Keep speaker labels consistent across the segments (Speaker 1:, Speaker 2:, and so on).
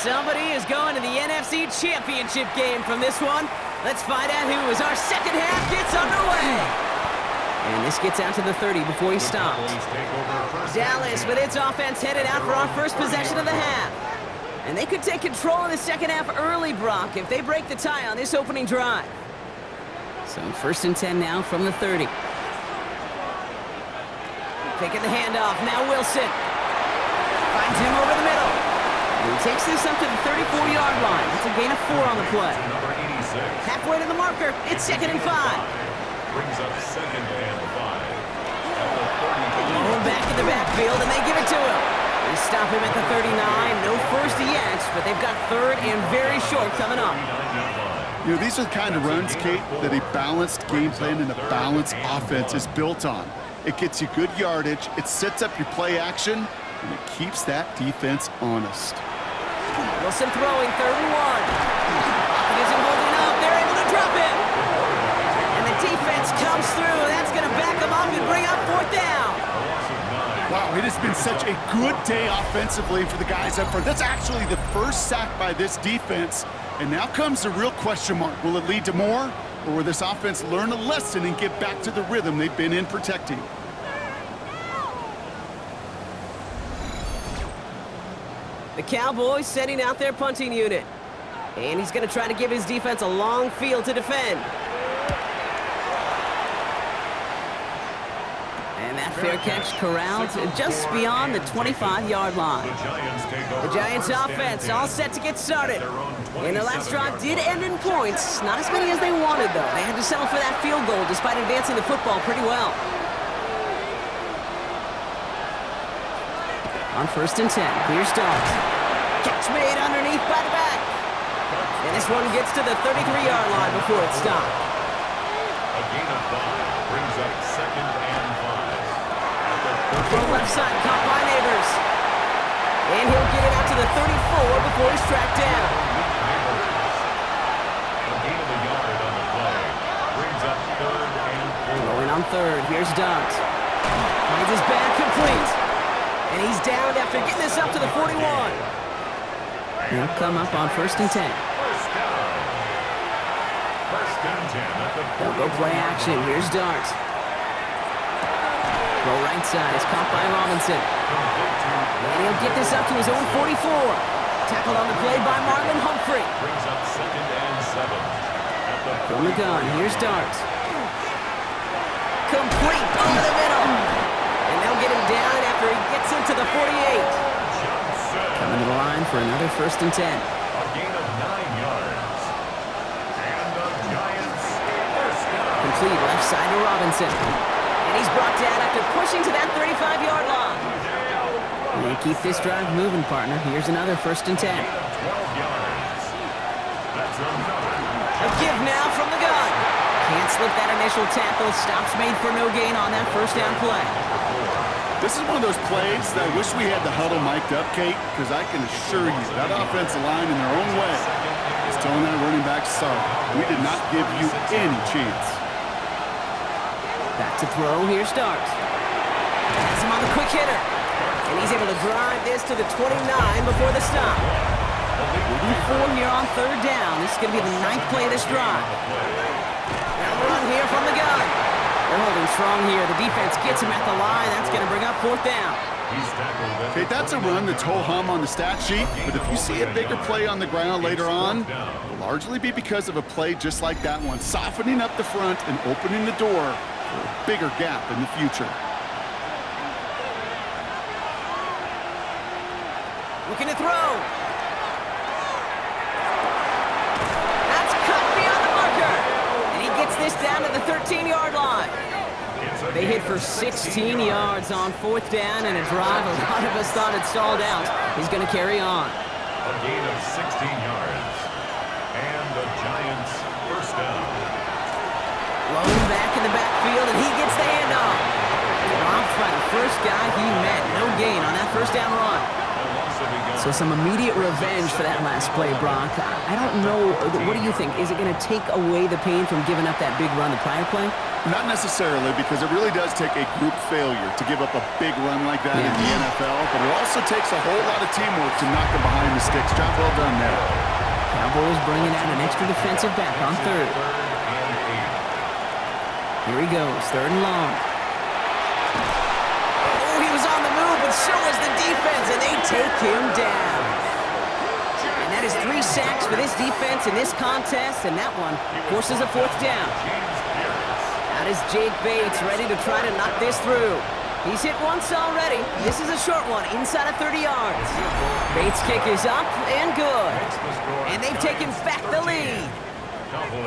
Speaker 1: Somebody is going to the NFC Championship game from this one. Let's find out who as our second half gets underway. And this gets out to the 30 before he stopped. Dallas with its offense headed out for our first possession of the half. And they could take control in the second half early, Brock, if they break the tie on this opening drive. So 1st and 10 now from the 30. Taking the handoff, now Wilson. Finds him over the middle. And he takes this up to the 34-yard line. That's a gain of 4 on the play. Halfway to the marker, it's 2nd and 5.
Speaker 2: Brings up 2nd and 5.
Speaker 1: Going back in the backfield, and they give it to him. They stop him at the 39. No first yet, but they've got 3rd and very short coming up.
Speaker 3: You know, these are the kind of runs, Kate, that a balanced game plan and a balanced offense is built on. It gets you good yardage, it sets up your play action, and it keeps that defense honest.
Speaker 1: Wilson throwing 3rd and 1. He isn't holding up. They're able to drop it. And the defense comes through. That's going to back them up and bring up 4th down.
Speaker 3: Wow, it has been such a good day offensively for the guys up front. That's actually the first sack by this defense. And now comes the real question mark. Will it lead to more? Or will this offense learn a lesson and get back to the rhythm they've been in protecting?
Speaker 1: The Cowboys setting out their punting unit. And he's going to try to give his defense a long field to defend. And that fair catch corralled just beyond the 25-yard line. The Giants offense all set to get started. And their last drive did end in points. Not as many as they wanted, though. They had to settle for that field goal despite advancing the football pretty well. On 1st and 10, here's Dogs. Catch made underneath by the back. And this one gets to the 33-yard line before it's stopped.
Speaker 2: A gain of 5 brings up 2nd and 5.
Speaker 1: From left side, caught by Neighbors. And he'll get it out to the 34 before he's tracked down.
Speaker 2: A gain of a yard on the play. Brings up 3rd and 4.
Speaker 1: Rolling on 3rd, here's Dogs. Finds his back complete. And he's down after getting this up to the 41. He'll come up on 1st and 10.
Speaker 2: First down. 1st and 10 at the 40.
Speaker 1: They'll go play action. Here's Dart. Throw right side. It's caught by Robinson. And he'll get this up to his own 44. Tackled on the play by Marlon Humphrey.
Speaker 2: Brings up 2nd and 7. At the
Speaker 1: From the gun, here's Dart. Complete over the middle. And they'll get him down after he gets into the 48. Coming to the line for another 1st and 10.
Speaker 2: A gain of 9 yards. And the Giants first down.
Speaker 1: Complete left side to Robinson. And he's brought down after pushing to that 35-yard line. They keep this drive moving, partner. Here's another 1st and 10.
Speaker 2: 12 yards. That's another.
Speaker 1: A give now from the gun. Can't slip that initial tackle. Stops made for no gain on that 1st down play.
Speaker 3: This is one of those plays that I wish we had the huddle mic'd up, Kate, because I can assure you that offensive line in their own way is telling that running back, sorry, we did not give you any chance.
Speaker 1: Back to throw, here's Dart. Has him on the quick hitter. And he's able to drive this to the 29 before the stop. 84 here on 3rd down. This is going to be the 9th play of this drive. Now the run here from the gun. They're holding strong here. The defense gets him at the line. That's going to bring up 4th down.
Speaker 3: Okay, that's a run that's ho-hum on the stat sheet, but if you see a bigger play on the ground later on, it'll largely be because of a play just like that one, softening up the front and opening the door for a bigger gap in the future.
Speaker 1: Looking to throw. That's cut beyond the marker. And he gets this down to the 13-yard line. They hit for 16 yards on 4th down and a drive a lot of us thought had stalled out. He's going to carry on.
Speaker 2: A gain of 16 yards. And the Giants first down.
Speaker 1: Lone back in the backfield, and he gets the handoff. Dropped by the first guy he met. No gain on that 1st down run.
Speaker 2: A loss of a yard.
Speaker 1: So So some immediate revenge for that last play, Brock. I don't know. What do you think? Is it going to take away the pain from giving up that big run the prior play?
Speaker 3: Not necessarily, because it really does take a group failure to give up a big run like that in the NFL, but it also takes a whole lot of teamwork to knock them behind the sticks. Job well done there.
Speaker 1: Cowboys bringing out an extra defensive back on third. Here he goes, third and long. Oh, he was on the move, but so was the defense, and they take him down. And that is 3 sacks for this defense in this contest, and that one forces a 4th down. Out is Jake Bates, ready to try to knock this through. He's hit once already. This is a short one, inside of 30 yards. Bates' kick is up and good. And they've taken back the lead.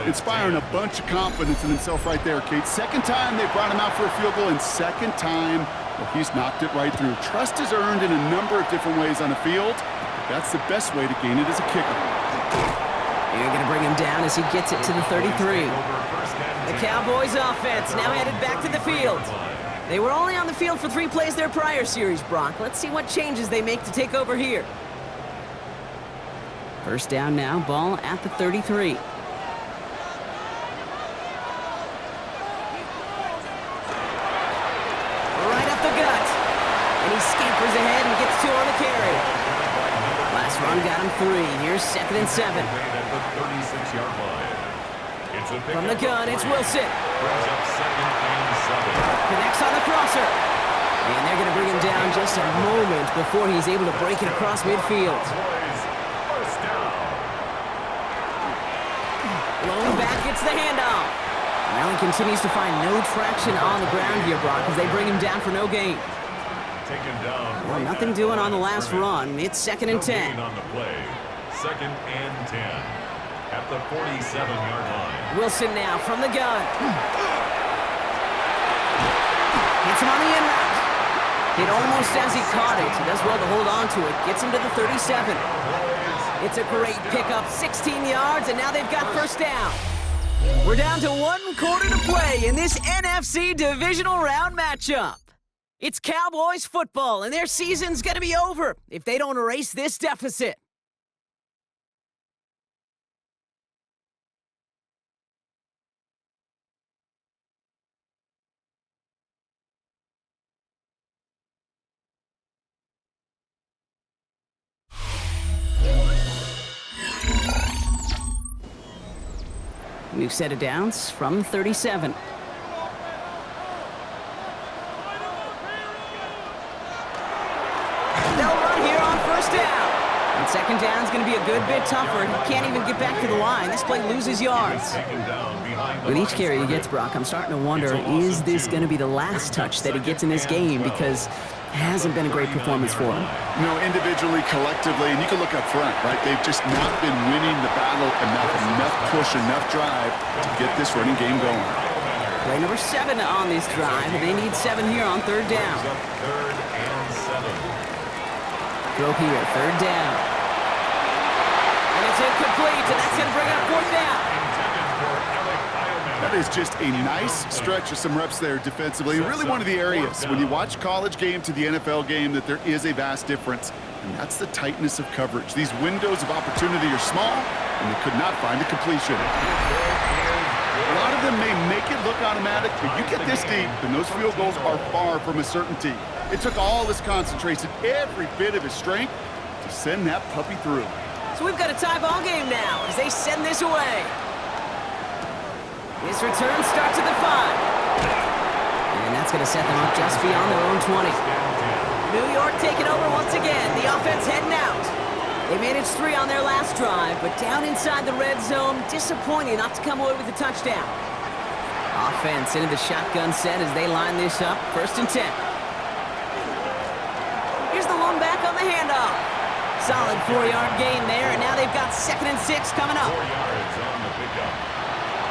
Speaker 3: Inspiring a bunch of confidence in himself right there, Kate. Second time they brought him out for a field goal, and second time, well, he's knocked it right through. Trust is earned in a number of different ways on the field, but that's the best way to gain it as a kicker.
Speaker 1: You're going to bring him down as he gets it to the 33. The Cowboys offense now headed back to the field. They were only on the field for 3 plays their prior series, Brock. Let's see what changes they make to take over here. First down now, ball at the 33. Right up the gut. And he scampers ahead and gets 2 on the carry. Last run got him 3. Here's 2nd and 7. From the gun, it's Wilson. Connects on the crosser. And they're going to bring him down just a moment before he's able to break it across midfield. Blown back gets the handoff. Allen continues to find no traction on the ground here, Brock, as they bring him down for no gain. Well, nothing doing on the last run. It's 2nd and 10.
Speaker 2: On the play. 2nd and 10. At the 47-yard line.
Speaker 1: Wilson now from the gun. Hits him on the in route. Hit almost as he caught it. He does well to hold on to it. Gets him to the 37. It's a great pickup. 16 yards, and now they've got first down. We're down to 1 quarter to play in this NFC Divisional Round matchup. It's Cowboys football, and their season's going to be over if they don't erase this deficit. We've set it downs from 37. They'll run here on first down. And 2nd down is going to be a good bit tougher. He can't even get back to the line. This play loses yards. With each carry he gets, Brock, I'm starting to wonder, is this going to be the last touch that he gets in this game? Because it hasn't been a great performance for him.
Speaker 3: No, individually, collectively, and you can look up front, right? They've just not been winning the battle enough push, enough drive to get this running game going.
Speaker 1: Play number 7 on this drive, and they need 7 here on 3rd down.
Speaker 2: 3rd and 7.
Speaker 1: Throw here, 3rd down. And it's incomplete, and that's going to bring up 4th down.
Speaker 3: That is just a nice stretch of some reps there defensively. Really one of the areas when you watch college game to the NFL game that there is a vast difference, and that's the tightness of coverage. These windows of opportunity are small, and they could not find a completion. A lot of them may make it look automatic, but you get this deep, and those field goals are far from a certainty. It took all his concentration, every bit of his strength, to send that puppy through.
Speaker 1: So we've got a tie ball game now as they send this away. This return starts at the 5. And that's going to set them up just beyond their own 20. New York taking over once again. The offense heading out. They managed 3 on their last drive, but down inside the red zone, disappointing not to come away with a touchdown. Offense into the shotgun set as they line this up. 1st and 10. Here's the one back on the handoff. Solid 4-yard gain there, and now they've got 2nd and 6 coming up.
Speaker 2: 4 yards on the pickup.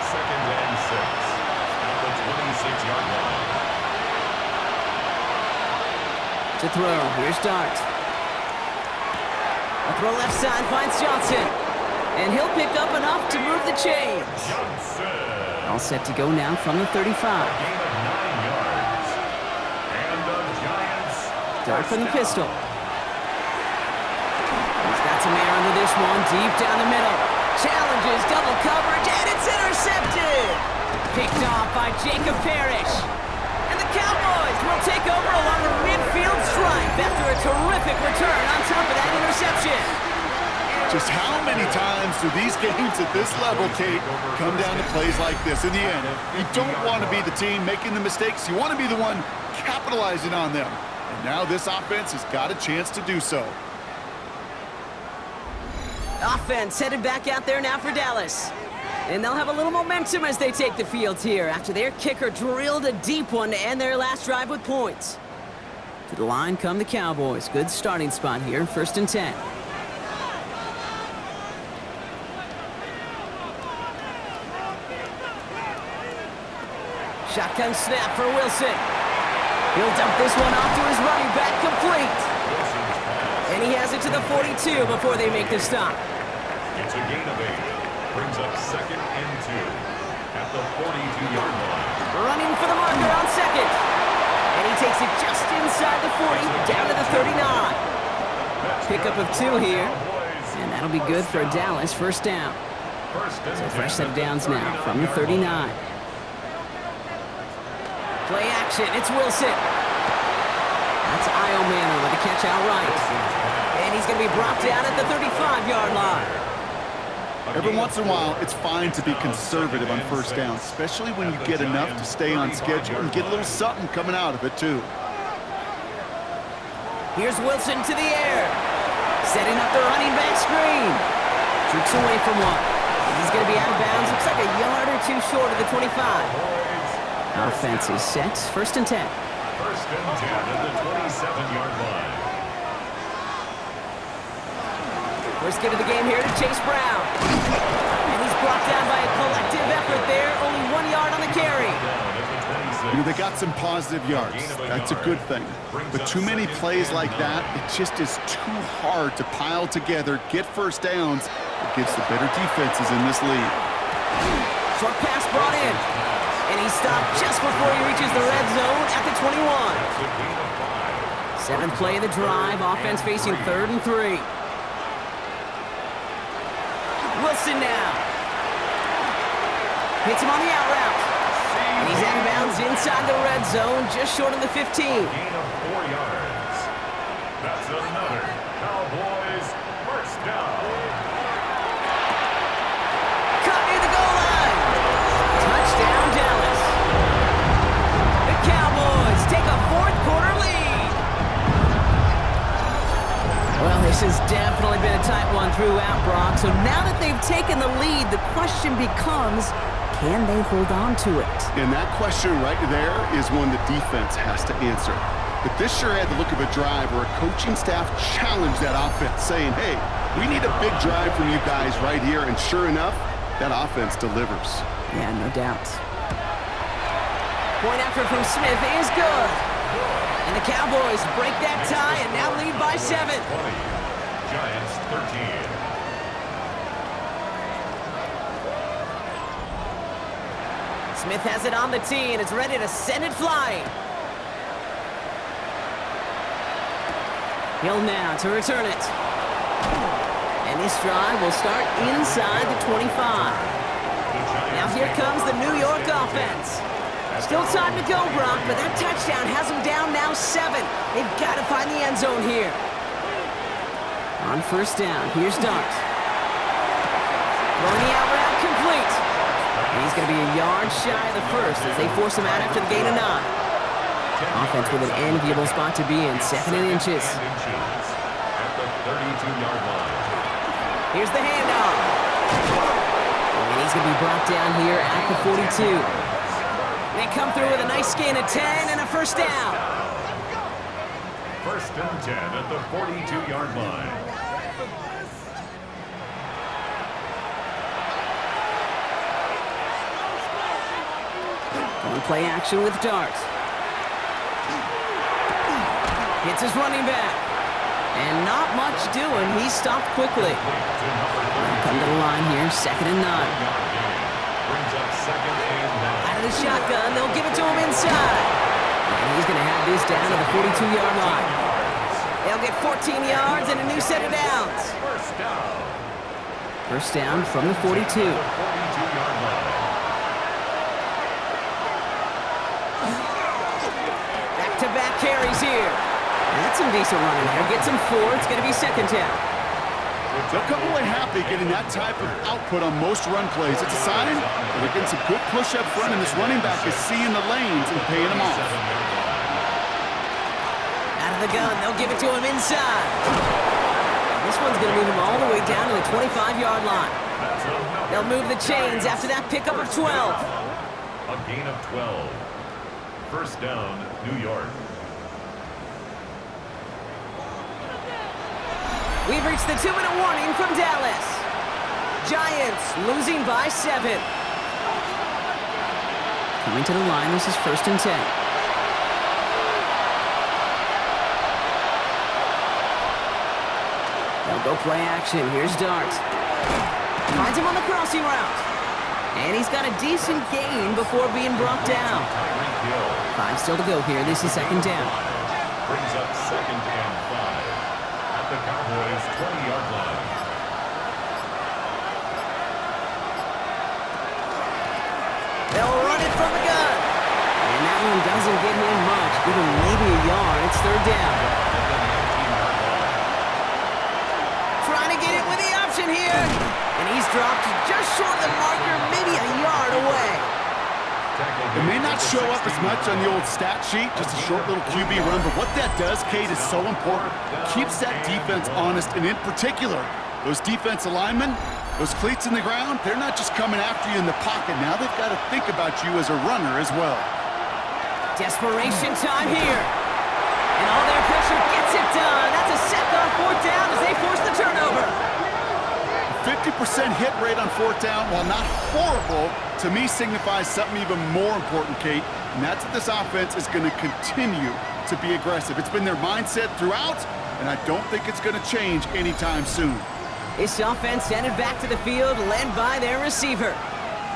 Speaker 2: 2nd and 6 at the 26-yard line.
Speaker 1: To throw, here's Dart. A throw left side finds Johnson. And he'll pick up enough to move the chains.
Speaker 2: Johnson.
Speaker 1: All set to go now from the 35.
Speaker 2: Gain of 9 yards. And the Giants.
Speaker 1: Dart from the pistol. some air under this one, deep down the middle. Challenges double coverage, and it's intercepted! Picked off by Jacob Parrish. And the Cowboys will take over along the midfield stripe after a terrific return on top of that interception.
Speaker 3: Just how many times do these games at this level, Kate, come down to plays like this? In the end, you don't want to be the team making the mistakes. You want to be the one capitalizing on them. And now this offense has got a chance to do so.
Speaker 1: Offense headed back out there now for Dallas. And they'll have a little momentum as they take the field here after their kicker drilled a deep one to end their last drive with points. To the line come the Cowboys. Good starting spot here, 1st and 10. Shotgun snap for Wilson. He'll dump this one off to his running back, complete. And he has it to the 42 before they make the stop.
Speaker 2: It's a gain of 8. Brings up 2nd and 2 at the 42-yard line.
Speaker 1: Running for the marker on 2nd. And he takes it just inside the 40, down to the 39. Pickup of 2 here. And that'll be good for Dallas, 1st down. So fresh set of downs now from the 39. Play action, it's Wilson. That's Io Manor with a catch outright. And he's going to be brought down at the 35-yard line.
Speaker 3: Every once in a while, it's fine to be conservative on 1st down, especially when you get enough to stay on schedule and get a little something coming out of it, too.
Speaker 1: Here's Wilson to the air. Setting up the running back screen. Jerks away from one. He's going to be out of bounds. Looks like a yard or 2 short of the 25. Offense is set. 1st and 10.
Speaker 2: 1st and 10 at the 27-yard line.
Speaker 1: First get of the game here to Chase Brown. And he's brought down by a collective effort there. Only 1 yard on the carry.
Speaker 3: You know, they got some positive yards. That's a good thing. But too many plays like that, it just is too hard to pile together, get 1st downs against the better defenses in this league.
Speaker 1: Short pass brought in. And he stopped just before he reaches the red zone at the 21. 7th play of the drive. Offense facing 3rd and 3. Wilson now. Hits him on the out route. And he's out of bounds inside the red zone, just short of the 15.
Speaker 2: Gain of 4 yards. That's another Cowboys 1st down.
Speaker 1: Cut near the goal line. Touchdown, Dallas. The Cowboys take a 4th quarter lead. Well, this has definitely been a tight one throughout, Brock. So now that they've taken the lead, the question becomes, can they hold on to it?
Speaker 3: And that question right there is one the defense has to answer. But this sure had the look of a drive where a coaching staff challenged that offense, saying, hey, we need a big drive from you guys right here. And sure enough, that offense delivers.
Speaker 1: Yeah, no doubt. Point after from Smith is good. And the Cowboys break that tie and now lead by 7.
Speaker 2: 20. Giants 13.
Speaker 1: Smith has it on the tee and is ready to send it flying. Hill now to return it. And this drive will start inside the 25. Now here comes the New York offense. Still time to go, Brock, but that touchdown has them down now 7. They've got to find the end zone here. On 1st down, here's Dart. Throwing the out route complete. And he's going to be a yard shy of the 1st as they force him out after the gain of 9. Offense with an enviable spot to be in, 2nd and inches.
Speaker 2: At the 32-yard line.
Speaker 1: Here's the handoff. And he's going to be brought down here at the 42. They come through with a nice gain of 10 and a 1st down.
Speaker 2: 1st and 10 at the 42-yard line.
Speaker 1: Going play action with Dart. Hits his running back. And not much doing. He stopped quickly. Come to the line here, 2nd and 9.
Speaker 2: Brings up 2nd and 9.
Speaker 1: Out of the shotgun, they'll give it to him inside. And he's going to have this down to the 42-yard line. They'll get 14 yards and a new set of downs. First down from the 42. Back-to-back carries here. That's some decent running there. Gets him 4. It's going to be second down.
Speaker 3: They'll come away happy getting that type of output on most run plays. It's a sign that they're getting some good push up front, and this running back is seeing the lanes and paying them off.
Speaker 1: Out of the gun, they'll give it to him inside. This one's going to move him all the way down to the 25-yard line. They'll move the chains after that pickup of 12.
Speaker 2: A gain of 12. First down, New York.
Speaker 1: We've reached the 2-minute warning from Dallas. Giants losing by 7. Coming to the line, this is first and 10. They'll go play action. Here's Dart. Finds him on the crossing route. And he's got a decent gain before being brought down. 5 still to go here. This is second down.
Speaker 2: Brings up second and 5 at the Cowboys' 20-yard line.
Speaker 1: They'll run it from the gun. And that one doesn't get him much. Give him maybe a yard. It's third down. Trying to get it with the option here. And he's dropped just short of the marker, maybe a yard away.
Speaker 3: It may not show up as much on the old stat sheet, just a short little QB run, but what that does, Kate, is so important. Keeps that defense honest, and in particular, those defensive linemen, those cleats in the ground, they're not just coming after you in the pocket. Now they've got to think about you as a runner as well.
Speaker 1: Desperation time here. And all their pressure gets it done. That's a sack on fourth down as they force the turnover.
Speaker 3: 50% hit rate on fourth down, while not horrible, to me signifies something even more important, Kate, and that's that this offense is going to continue to be aggressive. It's been their mindset throughout, and I don't think it's going to change anytime soon.
Speaker 1: This offense headed back to the field, led by their receiver.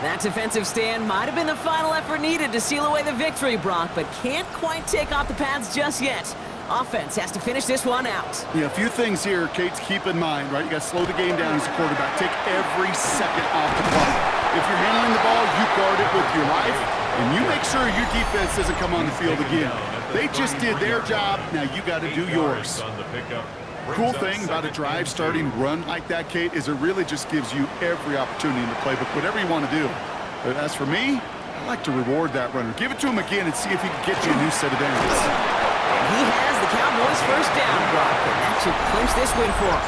Speaker 1: That defensive stand might have been the final effort needed to seal away the victory, Brock, but can't quite take off the pads just yet. Offense has to finish this one out.
Speaker 3: Yeah, a few things here, Kate, to keep in mind, right? You got to slow the game down as a quarterback. Take every second off the clock. If you're handling the ball, you guard it with your life, and you make sure your defense doesn't come on the field again. They just did their job. Now you got to do yours. Cool thing about a drive starting run like that, Kate, is it really just gives you every opportunity in the playbook, whatever you want to do. But as for me, I like to reward that runner. Give it to him again and see if he can get you a new set of downs.
Speaker 1: He has the Cowboys first down, Brock, and that should clinch this win for him.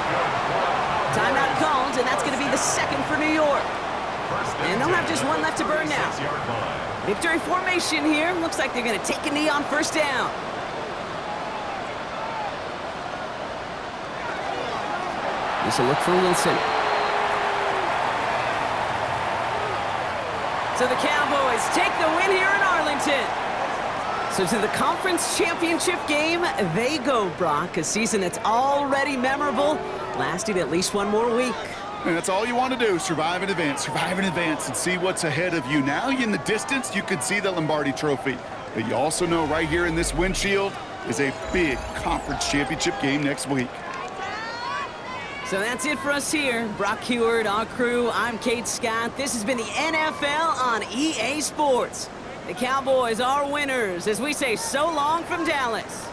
Speaker 1: Timeout called, and that's going to be the second for New York. And they'll have just one left to burn now. Victory formation here. Looks like they're going to take a knee on first down. This will look for Wilson. So the Cowboys take the win here in Arlington. So to the conference championship game, they go, Brock. A season that's already memorable, lasting at least one more week.
Speaker 3: And that's all you want to do, survive in advance, and see what's ahead of you. Now in the distance, you can see the Lombardi Trophy. But you also know right here in this windshield is a big conference championship game next week.
Speaker 1: So that's it for us here. Brock Heward, our crew, I'm Kate Scott. This has been the NFL on EA Sports. The Cowboys are winners as we say so long from Dallas.